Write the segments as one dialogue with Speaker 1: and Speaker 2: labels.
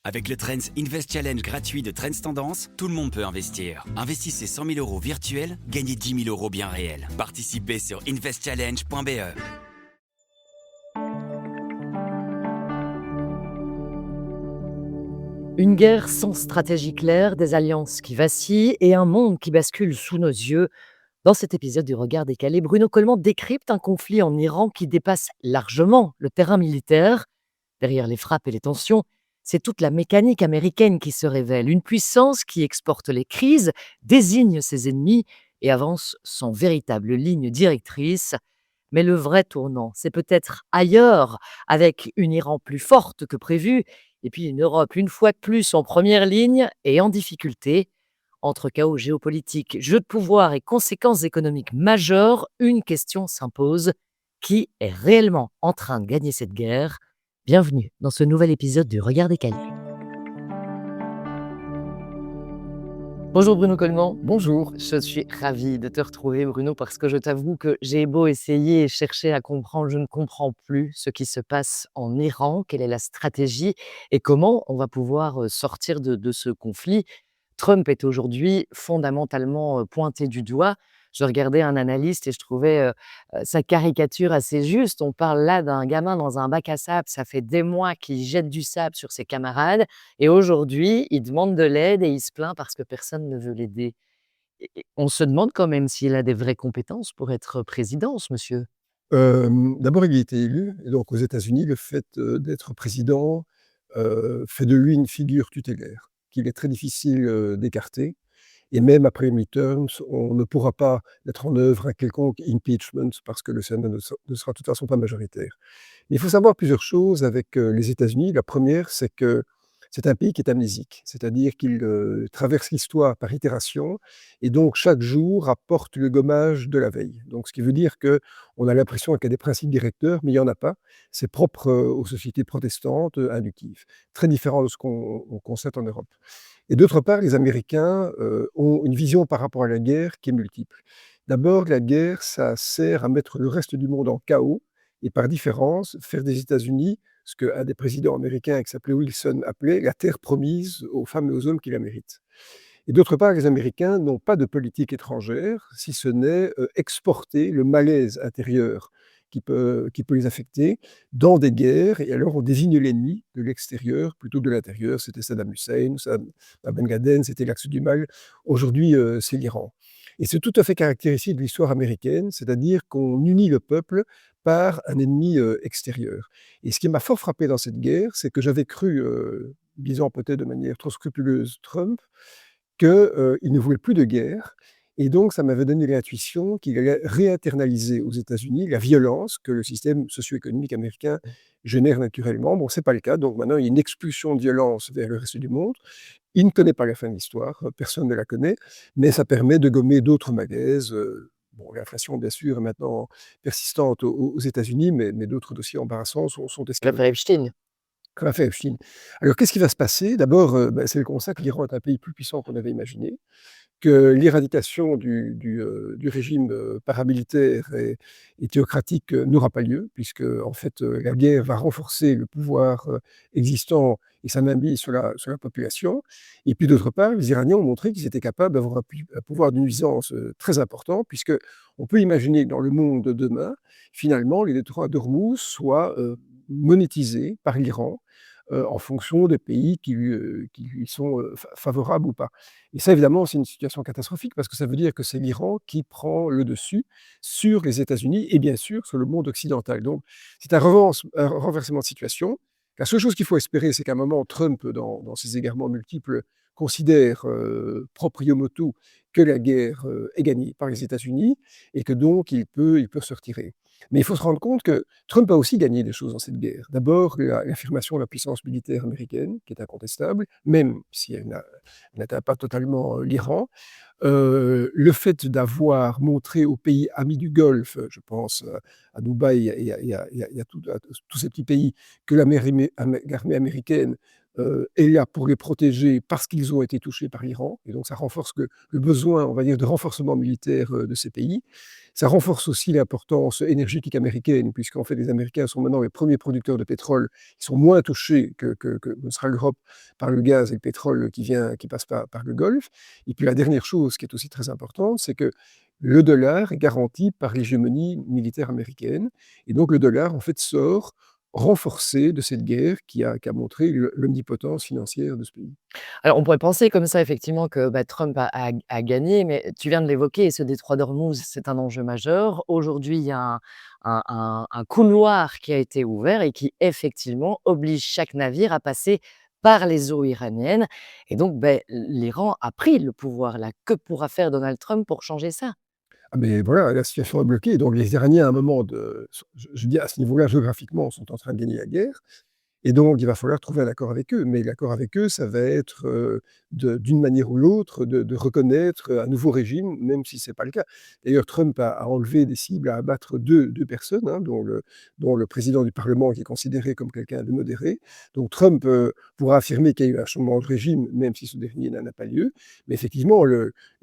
Speaker 1: Avec le Trends Invest Challenge gratuit de Trends Tendance, tout le monde peut investir. Investissez 100 000 euros virtuels, gagnez 10 000 euros bien réels. Participez sur investchallenge.be.
Speaker 2: Une guerre sans stratégie claire, des alliances qui vacillent et un monde qui bascule sous nos yeux. Dans cet épisode du Regard décalé, Bruno Coleman décrypte un conflit en Iran qui dépasse largement le terrain militaire. Derrière les frappes et les tensions, c'est toute la mécanique américaine qui se révèle, une puissance qui exporte les crises, désigne ses ennemis et avance sans véritable ligne directrice. Mais le vrai tournant, c'est peut-être ailleurs, avec une Iran plus forte que prévu, et puis une Europe une fois de plus en première ligne et en difficulté. Entre chaos géopolitique, jeu de pouvoir et conséquences économiques majeures, une question s'impose. Qui est réellement en train de gagner cette guerre? Bienvenue dans ce nouvel épisode du Regard décalé. Bonjour Bruno Coleman.
Speaker 3: Bonjour.
Speaker 2: Je suis ravi de te retrouver Bruno parce que je t'avoue que j'ai beau essayer et chercher à comprendre, je ne comprends plus ce qui se passe en Iran, quelle est la stratégie et comment on va pouvoir sortir de ce conflit. Trump est aujourd'hui fondamentalement pointé du doigt. Je regardais un analyste et je trouvais sa caricature assez juste. On parle là d'un gamin dans un bac à sable, ça fait des mois qu'il jette du sable sur ses camarades et aujourd'hui, il demande de l'aide et il se plaint parce que personne ne veut l'aider. Et on se demande quand même s'il a des vraies compétences pour être président, ce monsieur.
Speaker 3: D'abord, il a été élu et donc aux États-Unis, le fait, d'être président, fait de lui une figure tutélaire, qu'il est très difficile, d'écarter et même après les midterms, on ne pourra pas mettre en œuvre un quelconque impeachment parce que le Sénat ne sera de toute façon pas majoritaire. Mais il faut savoir plusieurs choses avec, les États-Unis. La première, c'est que c'est un pays qui est amnésique, c'est-à-dire qu'il, traverse l'histoire par itération et donc chaque jour apporte le gommage de la veille. Donc ce qui veut dire qu'on a l'impression qu'il y a des principes directeurs, mais il n'y en a pas. C'est propre, aux sociétés protestantes, inductives. Très différent de ce qu'on constate en Europe. Et d'autre part, les Américains, ont une vision par rapport à la guerre qui est multiple. D'abord, la guerre, ça sert à mettre le reste du monde en chaos et par différence, faire des États-Unis ce qu'un des présidents américains qui s'appelait Wilson appelait la terre promise aux femmes et aux hommes qui la méritent. Et d'autre part, les Américains n'ont pas de politique étrangère, si ce n'est exporter le malaise intérieur qui peut les affecter dans des guerres. Et alors, on désigne l'ennemi de l'extérieur plutôt que de l'intérieur. C'était Saddam Hussein, Ben Laden, c'était l'axe du mal. Aujourd'hui, c'est l'Iran. Et c'est tout à fait caractéristique de l'histoire américaine, c'est-à-dire qu'on unit le peuple par un ennemi extérieur. Et ce qui m'a fort frappé dans cette guerre, c'est que j'avais cru, disons peut-être de manière trop scrupuleuse, Trump, qu'il ne voulait plus de guerre et donc ça m'avait donné l'intuition qu'il allait réinternaliser aux États-Unis la violence que le système socio-économique américain génère naturellement. Bon, c'est pas le cas, donc maintenant il y a une expulsion de violence vers le reste du monde. Il ne connaît pas la fin de l'histoire, personne ne la connaît, mais ça permet de gommer d'autres malaises, bon, l'inflation bien sûr est maintenant persistante aux États-Unis, mais d'autres dossiers embarrassants sont escalés.
Speaker 2: L'affaire Epstein.
Speaker 3: Qu'a fait Epstein. Alors qu'est-ce qui va se passer? D'abord, c'est le constat que l'Iran est un pays plus puissant qu'on avait imaginé, que l'éradication du régime, paramilitaire et théocratique, n'aura pas lieu puisque en fait, la guerre va renforcer le pouvoir, existant et sa mainmise sur la population et puis d'autre part, les Iraniens ont montré qu'ils étaient capables d'avoir un pouvoir de nuisance, très important puisqu'on peut imaginer que dans le monde de demain, finalement, les détroits d'Ormuz soient, monétisés par l'Iran, en fonction des pays qui lui sont, favorables ou pas. Et ça, évidemment, c'est une situation catastrophique parce que ça veut dire que c'est l'Iran qui prend le dessus sur les États-Unis et bien sûr sur le monde occidental. Donc c'est un renversement de situation. La seule chose qu'il faut espérer, c'est qu'à un moment, Trump, dans ses égarements multiples, considère, proprio motu, que la guerre, est gagnée par les États-Unis et que donc il peut se retirer. Mais il faut se rendre compte que Trump a aussi gagné des choses dans cette guerre. D'abord, l'affirmation de la puissance militaire américaine, qui est incontestable, même si elle n'atteint pas totalement l'Iran. Le fait d'avoir montré aux pays amis du Golfe, je pense à Dubaï et à tous ces petits pays, que l'armée américaine est là pour les protéger parce qu'ils ont été touchés par l'Iran. Et donc ça renforce le besoin, on va dire, de renforcement militaire de ces pays. Ça renforce aussi l'importance énergétique américaine, puisqu'en fait les Américains sont maintenant les premiers producteurs de pétrole. Ils sont moins touchés que ne sera l'Europe par le gaz et le pétrole qui passe par le Golfe. Et puis la dernière chose qui est aussi très importante, c'est que le dollar est garanti par l'hégémonie militaire américaine. Et donc le dollar, en fait, sort renforcé de cette guerre qui a montré l'omnipotence financière de ce pays.
Speaker 2: Alors, on pourrait penser comme ça effectivement que, bah, Trump a gagné, mais tu viens de l'évoquer, ce détroit d'Ormuz, c'est un enjeu majeur. Aujourd'hui, il y a un couloir qui a été ouvert et qui effectivement oblige chaque navire à passer par les eaux iraniennes et donc, beh, l'Iran a pris le pouvoir là. Que pourra faire Donald Trump pour changer ça?
Speaker 3: Ah mais voilà, la situation est bloquée. Donc les Iraniens, à un moment je dis à ce niveau-là, géographiquement, sont en train de gagner la guerre. Et donc, il va falloir trouver un accord avec eux. Mais l'accord avec eux, ça va être, d'une manière ou l'autre, de reconnaître un nouveau régime, même si ce n'est pas le cas. D'ailleurs, Trump a enlevé des cibles à abattre deux personnes, hein, dont le président du Parlement, qui est considéré comme quelqu'un de modéré. Donc Trump pourra affirmer qu'il y a eu un changement de régime, même si ce dernier n'a pas lieu. Mais effectivement,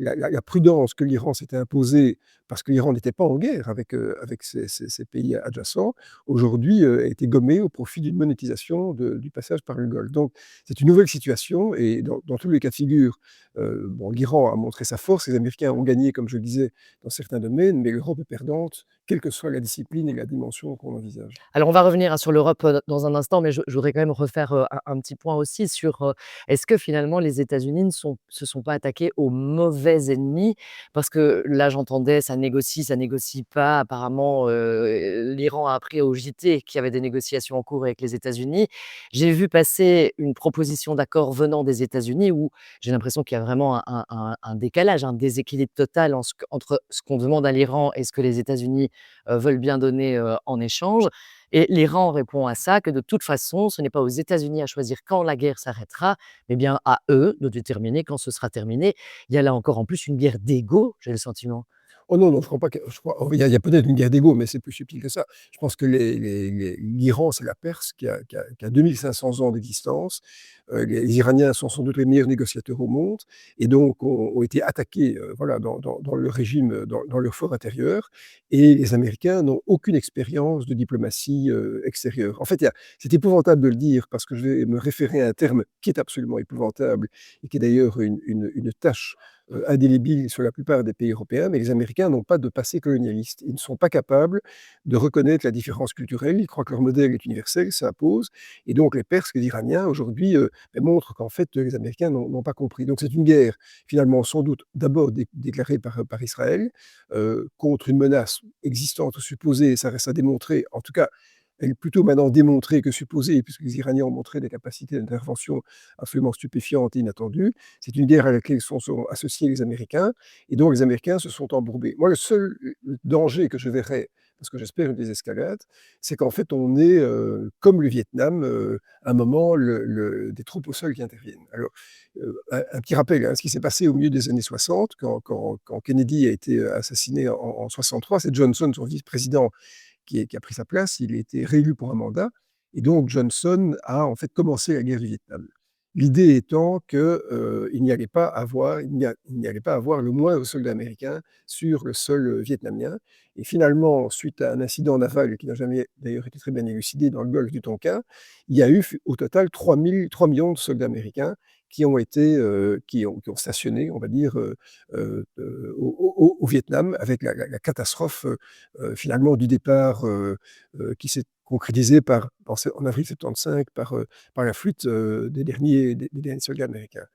Speaker 3: la prudence que l'Iran s'était imposée, parce que l'Iran n'était pas en guerre avec ces pays adjacents, aujourd'hui a été gommée au profit d'une monétisation du passage par le Golfe. Donc c'est une nouvelle situation et dans tous les cas de figure, bon, l'Iran a montré sa force, les Américains ont gagné, comme je le disais, dans certains domaines, mais l'Europe est perdante, quelle que soit la discipline et la dimension qu'on envisage.
Speaker 2: Alors on va revenir, hein, sur l'Europe, dans un instant, mais je voudrais quand même refaire, un petit point aussi sur, est-ce que finalement les États-Unis ne se sont pas attaqués au mauvais ennemi? Parce que là j'entendais ça négocie pas. Apparemment, l'Iran a appris au JT qu'il y avait des négociations en cours avec les États-Unis. J'ai vu passer une proposition d'accord venant des États-Unis où j'ai l'impression qu'il y a vraiment un décalage, un déséquilibre total entre ce qu'on demande à l'Iran et ce que les États-Unis, veulent bien donner, en échange. Et l'Iran répond à ça que de toute façon, ce n'est pas aux États-Unis à choisir quand la guerre s'arrêtera, mais bien à eux de déterminer quand ce sera terminé. Il y a là encore en plus une guerre d'ego, j'ai le sentiment.
Speaker 3: Oh non, non, je crois pas que je crois il y a peut-être une guerre d'ego, mais c'est plus subtil que ça. Je pense que l'Iran, c'est la Perse qui a 2 500 ans d'existence. Les Iraniens sont sans doute les meilleurs négociateurs au monde et donc ont été attaqués, voilà, dans le régime, dans leur fort intérieur et les Américains n'ont aucune expérience de diplomatie, extérieure. En fait, c'est épouvantable de le dire parce que je vais me référer à un terme qui est absolument épouvantable et qui est d'ailleurs une tâche indélébile sur la plupart des pays européens, mais les Américains n'ont pas de passé colonialiste. Ils ne sont pas capables de reconnaître la différence culturelle. Ils croient que leur modèle est universel, ça impose. Et donc les Perses, les Iraniens, aujourd'hui, montrent qu'en fait, les Américains n'ont pas compris. Donc c'est une guerre, finalement, sans doute d'abord déclarée par Israël, contre une menace existante ou supposée, ça reste à démontrer. En tout cas, elle est plutôt maintenant démontrée que supposée, puisque les Iraniens ont montré des capacités d'intervention absolument stupéfiantes et inattendues. C'est une guerre à laquelle sont associés les Américains, et donc les Américains se sont embourbés. Moi, le seul danger que je verrais, parce que j'espère une désescalade, c'est qu'en fait, on ait, comme le Vietnam, un moment, des troupes au sol qui interviennent. Alors, un petit rappel, hein, ce qui s'est passé au milieu des années 60, quand Kennedy a été assassiné en 63, c'est Johnson, son vice-président, qui a pris sa place, il a été réélu pour un mandat, et donc Johnson a en fait commencé la guerre du Vietnam. L'idée étant que il n'y allait pas avoir, il n'y allait pas avoir le moindre soldat américain sur le sol vietnamien. Et finalement, suite à un incident naval qui n'a jamais d'ailleurs été très bien élucidé dans le golfe du Tonkin, il y a eu au total 3 millions de soldats américains qui ont été, qui ont stationné, on va dire, au Vietnam, avec la catastrophe finalement du départ qui s'est concrétisé en avril 75 par la fuite des derniers soldats américains.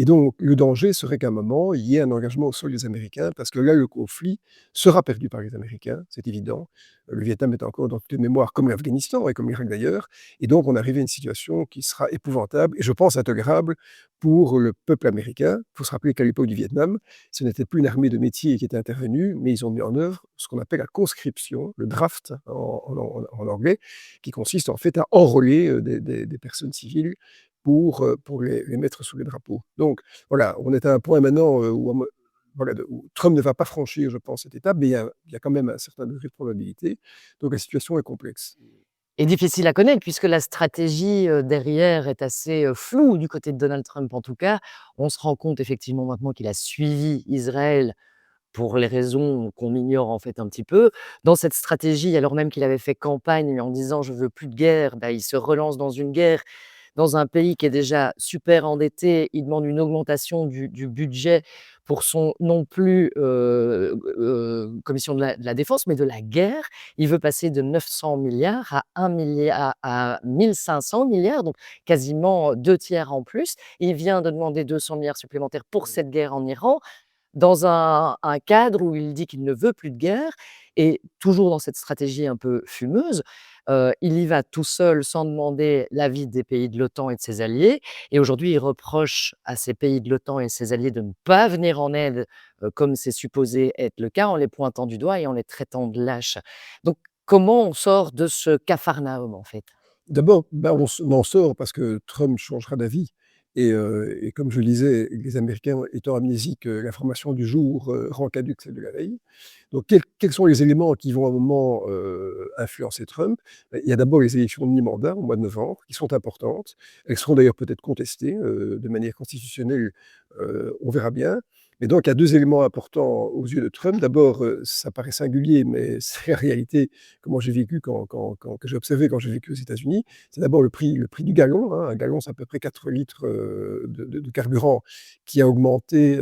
Speaker 3: Et donc, le danger serait qu'à un moment, il y ait un engagement au sol des Américains, parce que là, le conflit sera perdu par les Américains, c'est évident. Le Vietnam est encore dans toutes les mémoires, comme l'Afghanistan et comme l'Irak d'ailleurs. Et donc, on arrive à une situation qui sera épouvantable et je pense intolérable pour le peuple américain. Il faut se rappeler qu'à l'époque du Vietnam, ce n'était plus une armée de métier qui était intervenue, mais ils ont mis en œuvre ce qu'on appelle la conscription, le draft en anglais, qui consiste en fait à enrôler des personnes civiles pour les mettre sous les drapeaux. Donc voilà, on est à un point maintenant voilà, où Trump ne va pas franchir, je pense, cette étape, mais il y a quand même un certain degré de probabilité. Donc la situation est complexe.
Speaker 2: Et difficile à connaître puisque la stratégie, derrière est assez, floue du côté de Donald Trump en tout cas. On se rend compte effectivement maintenant qu'il a suivi Israël pour les raisons qu'on ignore en fait un petit peu. Dans cette stratégie, alors même qu'il avait fait campagne en disant: «Je veux plus de guerre», bah, il se relance dans une guerre dans un pays qui est déjà super endetté. Il demande une augmentation du budget pour son non plus, commission de la défense, mais de la guerre. Il veut passer de 900 milliards à 1 milliard à 1 500 milliards, donc quasiment 2 tiers en plus. Il vient de demander 200 milliards supplémentaires pour cette guerre en Iran dans un cadre où il dit qu'il ne veut plus de guerre et toujours dans cette stratégie un peu fumeuse, il y va tout seul sans demander l'avis des pays de l'OTAN et de ses alliés et aujourd'hui il reproche à ces pays de l'OTAN et ses alliés de ne pas venir en aide, comme c'est supposé être le cas, en les pointant du doigt et en les traitant de lâches. Donc comment on sort de ce capharnaüm, en fait?
Speaker 3: D'abord, bah, on en sort parce que Trump changera d'avis et comme je le disais, les Américains étant amnésiques, l'information du jour, rend caduque celle de la veille. Donc quels sont les éléments qui vont à un moment, influencer Trump? Bah, il y a d'abord les élections de mi-mandat au mois de novembre qui sont importantes. Elles seront d'ailleurs peut-être contestées, de manière constitutionnelle, on verra bien. Mais donc il y a 2 éléments importants aux yeux de Trump. D'abord, ça paraît singulier, mais c'est la réalité, comment j'ai vécu que j'ai observé quand j'ai vécu aux États-Unis. C'est d'abord le prix du gallon, hein. Un gallon, c'est à peu près 4 litres, de carburant qui a augmenté,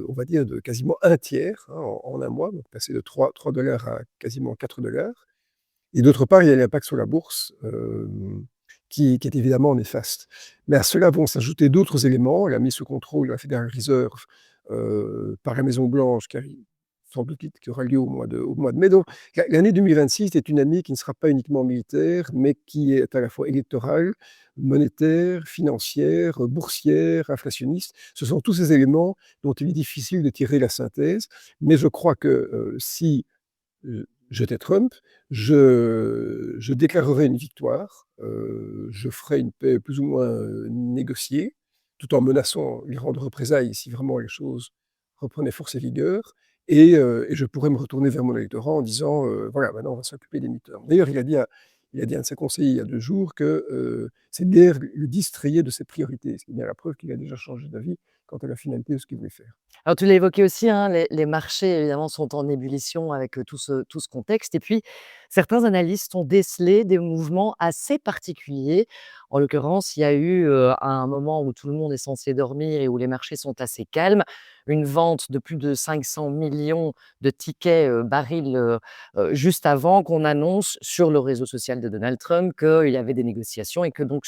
Speaker 3: on va dire de quasiment un tiers, hein, en un mois, donc passé de 3 $ à quasiment 4 $ et d'autre part, il y a l'impact sur la bourse, qui est évidemment néfaste. Mais à cela vont s'ajouter d'autres éléments, la mise sous contrôle de la Federal Reserve, par la Maison Blanche qui arrive sans doute qui aura lieu au mois de mai. Donc l'année 2026 est une année qui ne sera pas uniquement militaire, mais qui est à la fois électorale, monétaire, financière, boursière, inflationniste. Ce sont tous ces éléments dont il est difficile de tirer la synthèse, mais je crois que, si j'étais Trump, je déclarerais une victoire, je ferais une paix plus ou moins, négociée, tout en menaçant l'Iran de représailles si vraiment les choses reprenaient force et vigueur et je pourrais me retourner vers mon électorat en disant, «Voilà, maintenant on va s'occuper des midterms». D'ailleurs, il a dit à un de ses conseillers il y a 2 jours que, cette guerre le distrayait de ses priorités, ce qui est bien la preuve qu'il a déjà changé d'avis quant à la finalité de ce qu'il voulait faire.
Speaker 2: Alors tu l'as évoqué aussi, hein, les marchés évidemment sont en ébullition avec, tout ce contexte et puis certains analystes ont décelé des mouvements assez particuliers. En l'occurrence, il y a eu, à un moment où tout le monde est censé dormir et où les marchés sont assez calmes, une vente de plus de 500 millions de tickets, barils, juste avant qu'on annonce sur le réseau social de Donald Trump qu'il y avait des négociations et que donc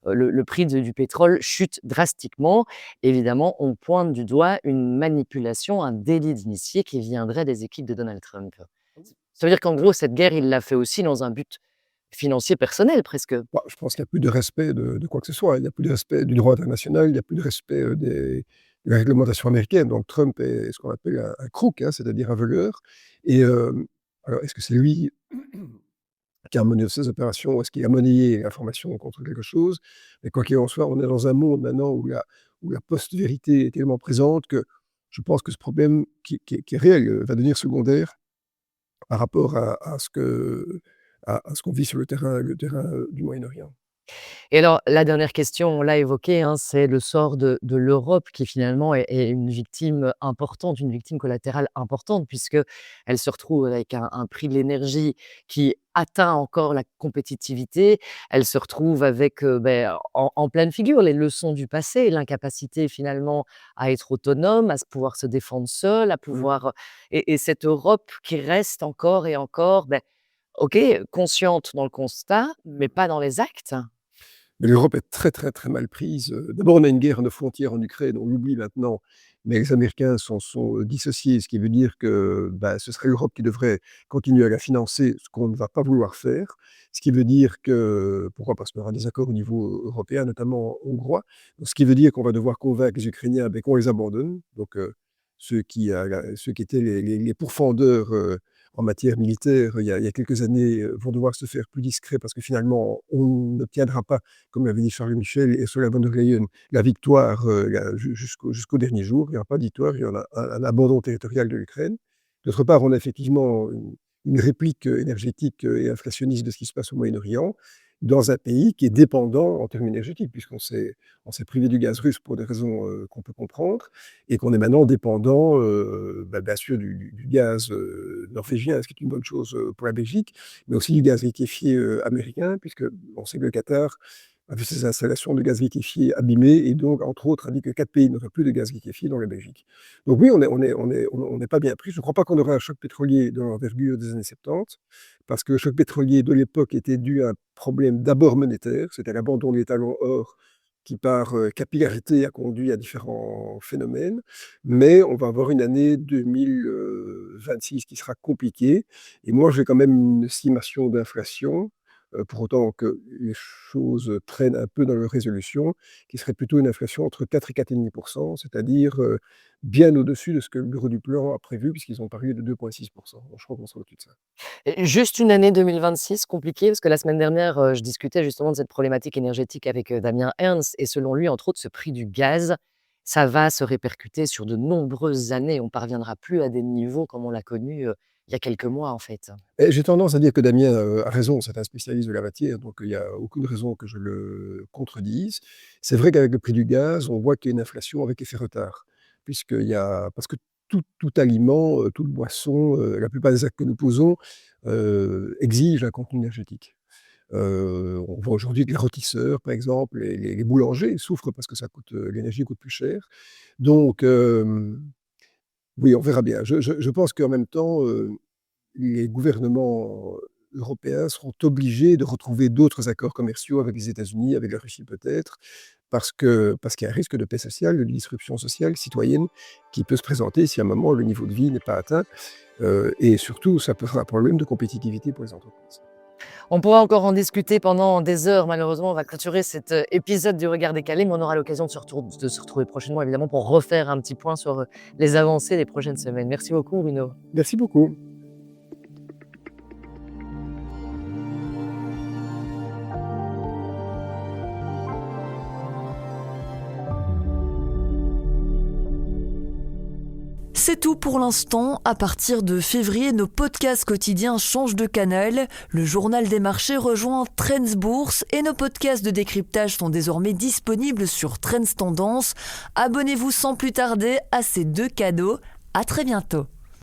Speaker 2: le prix du pétrole chute drastiquement. Évidemment, on pointe du doigt une manipulation, un délit d'initié qui viendrait des équipes de Donald Trump. Ça veut dire qu'en gros, cette guerre, il l'a fait aussi dans un but financier personnel presque.
Speaker 3: Bah, je pense qu'il n'y a plus de respect de quoi que ce soit. Il n'y a plus de respect du droit international, il n'y a plus de respect, de la réglementation américaine. Donc Trump est ce qu'on appelle un crook, hein, c'est-à-dire un voleur et alors est-ce que c'est lui qui a mené ces opérations? Est-ce qu'il a monnayé l'information contre quelque chose? Mais quoi qu'il en soit, on est dans un monde maintenant où la post-vérité est tellement présente que je pense que ce problème qui est réel, va devenir secondaire par rapport à ce qu'on vit sur le terrain, du Moyen-Orient.
Speaker 2: Et alors, la dernière question, on l'a évoqué, hein, c'est le sort de l'Europe qui finalement est une victime importante, une victime collatérale importante puisqu'elle se retrouve avec un prix de l'énergie qui atteint encore la compétitivité. Elle se retrouve avec, en pleine figure les leçons du passé, l'incapacité finalement à être autonome, à pouvoir se défendre seule, à
Speaker 3: Mmh.
Speaker 2: pouvoir, et cette Europe qui reste encore et encore, OK, consciente dans le constat, mais pas dans les actes.
Speaker 3: Mais l'Europe est très, très, très mal prise. D'abord, on a une guerre à nos frontières en Ukraine, on l'oublie maintenant, mais les Américains s'en sont, dissociés, ce qui veut dire que, bah, ce serait l'Europe qui devrait continuer à la financer, ce qu'on ne va pas vouloir faire. Ce qui veut dire que pourquoi? Parce qu'on aura des accords au niveau européen, notamment hongrois. Donc ce qui veut dire qu'on va devoir convaincre les Ukrainiens, beh, qu'on les abandonne. Donc ceux qui étaient les pourfendeurs, en matière militaire, il y a quelques années, vont devoir se faire plus discrets parce que finalement, on n'obtiendra pas, comme l'avait dit Charles Michel et Ursula von der Leyen, la victoire, jusqu'au dernier jour. Il n'y aura pas de victoire, il y aura un abandon territorial de l'Ukraine. D'autre part, on a effectivement une réplique énergétique et inflationniste de ce qui se passe au Moyen-Orient, dans un pays qui est dépendant en termes énergétiques, puisqu'on s'est privé du gaz russe pour des raisons qu'on peut comprendre, et qu'on est maintenant dépendant, bien sûr, du gaz norvégien, ce qui est une bonne chose pour la Belgique, mais aussi du gaz liquéfié américain, puisqu'on sait que le Qatar a vu ses installations de gaz liquéfié abîmées, et donc, entre autres, a dit que 4 pays n'auraient plus de gaz liquéfié dans la Belgique. Donc oui, on n'est pas bien pris. Je ne crois pas qu'on aura un choc pétrolier de l'envergure des années 70, parce que le choc pétrolier de l'époque était dû à un problème d'abord monétaire, c'était l'abandon des talons or qui, par capillarité, a conduit à différents phénomènes. Mais on va avoir une année 2026 qui sera compliquée. Et moi, j'ai quand même une estimation d'inflation, pour autant que les choses traînent un peu dans leur résolution, qui serait plutôt une inflation entre 4 et 4,5%, c'est-à-dire bien au-dessus de ce que le bureau du plan a prévu, puisqu'ils ont parié de 2,6%. Donc je crois qu'on sera au-dessus de ça.
Speaker 2: Et juste une année 2026 compliquée, parce que la semaine dernière, je discutais justement de cette problématique énergétique avec, Damien Ernst, et selon lui, entre autres, ce prix du gaz, ça va se répercuter sur de nombreuses années. On parviendra plus à des niveaux comme on l'a connu, il y a quelques mois, en fait.
Speaker 3: Et j'ai tendance à dire que Damien a raison, c'est un spécialiste de la matière, donc il n'y a aucune raison que je le contredise. C'est vrai qu'avec le prix du gaz, on voit qu'il y a une inflation avec effet retard, parce que tout aliment, toute boisson, la plupart des actes que nous posons exigent un contenu énergétique. On voit aujourd'hui que les rôtisseurs, par exemple, les boulangers souffrent parce que l'énergie coûte plus cher. Donc, oui, on verra bien. Je pense qu'en même temps, les gouvernements européens seront obligés de retrouver d'autres accords commerciaux avec les États-Unis, avec la Russie peut-être, parce qu'il y a un risque de paix sociale, de disruption sociale, citoyenne, qui peut se présenter si à un moment le niveau de vie n'est pas atteint. Et surtout, ça posera un problème de compétitivité pour les entreprises.
Speaker 2: On pourra encore en discuter pendant des heures. Malheureusement, on va clôturer cet épisode du Regard décalé, mais on aura l'occasion de se retrouver prochainement, évidemment, pour refaire un petit point sur les avancées des prochaines semaines. Merci beaucoup, Bruno.
Speaker 3: Merci beaucoup.
Speaker 4: C'est tout pour l'instant. À partir de février, nos podcasts quotidiens changent de canal. Le journal des marchés rejoint Trends Bourse et nos podcasts de décryptage sont désormais disponibles sur Trends Tendance. Abonnez-vous sans plus tarder à ces 2 cadeaux. À très bientôt.